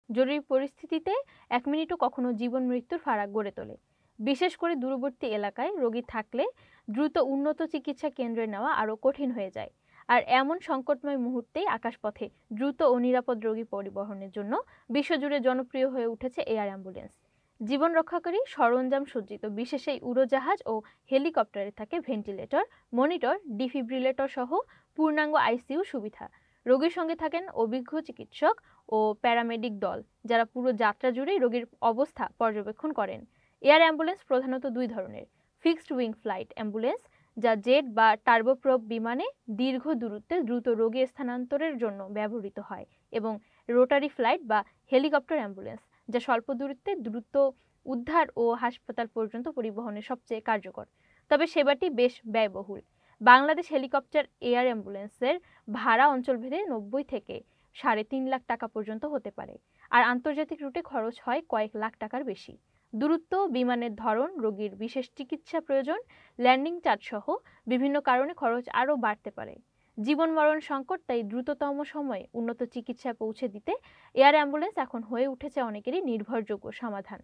জরুরি পরিস্থিতিতে 1 মিনিটও কখনো জীবন মৃত্যুর ফারাক গড়ে তোলে। বিশেষ করে দূরবর্তী এলাকায় রোগী থাকলে দ্রুত উন্নত চিকিৎসা কেন্দ্রে নেওয়া আরও কঠিন হয়ে যায়। আর এমন সংকটময় মুহূর্তেই আকাশপথে দ্রুত ও নিরাপদ রোগী পরিবহনের জন্য বিশ্বজুড়ে জনপ্রিয় হয়ে উঠেছে এয়ার অ্যাম্বুলেন্স। জীবন রক্ষাকারী সরঞ্জাম সজ্জিত বিশেষ এই উড়োজাহাজ ও হেলিকপ্টারে থাকে ভেন্টিলেটর, মনিটর, ডিফিব্রিলেটর সহ পূর্ণাঙ্গ আইসিইউ সুবিধা। রোগীর সঙ্গে থাকেন অভিজ্ঞ চিকিৎসক ও প্যারামেডিক দল, যারা পুরো যাত্রা জুড়েই রোগীর অবস্থা পর্যবেক্ষণ করেন। এয়ার অ্যাম্বুলেন্স প্রধানত দুই ধরনের: ফিক্সড উইং ফ্লাইট অ্যাম্বুলেন্স, যা জেট বা টার্বোপ্রপ বিমানে দীর্ঘ দূরত্বে দ্রুত রোগী স্থানান্তরের জন্য ব্যবহৃত হয়, এবং রোটারি ফ্লাইট বা হেলিকপ্টার অ্যাম্বুলেন্স, যা স্বল্প দূরত্বে দ্রুত উদ্ধার ও হাসপাতাল পর্যন্ত পরিবহনে সবচেয়ে কার্যকর। তবে সেবাটি বেশ ব্যয়বহুল। বাংলাদেশ হেলিকপ্টার এয়ার অ্যাম্বুলেন্সের ভাড়া অঞ্চলভেদে 90 থেকে 3.5 লাখ টাকা পর্যন্ত হতে পারে, আর আন্তর্জাতিক রুটে খরচ হয় কয়েক লাখ টাকার বেশি। দূরত্ব, বিমানের ধরন, রোগীর বিশেষ চিকিৎসা প্রয়োজন, ল্যান্ডিং চার্জ সহ বিভিন্ন কারণে খরচ আরও বাড়তে পারে। জীবন মরণ সংকট, তাই দ্রুততম সময়ে উন্নত চিকিৎসা পৌঁছে দিতে এয়ার অ্যাম্বুলেন্স এখন হয়ে উঠেছে অনেকেরই নির্ভরযোগ্য সমাধান।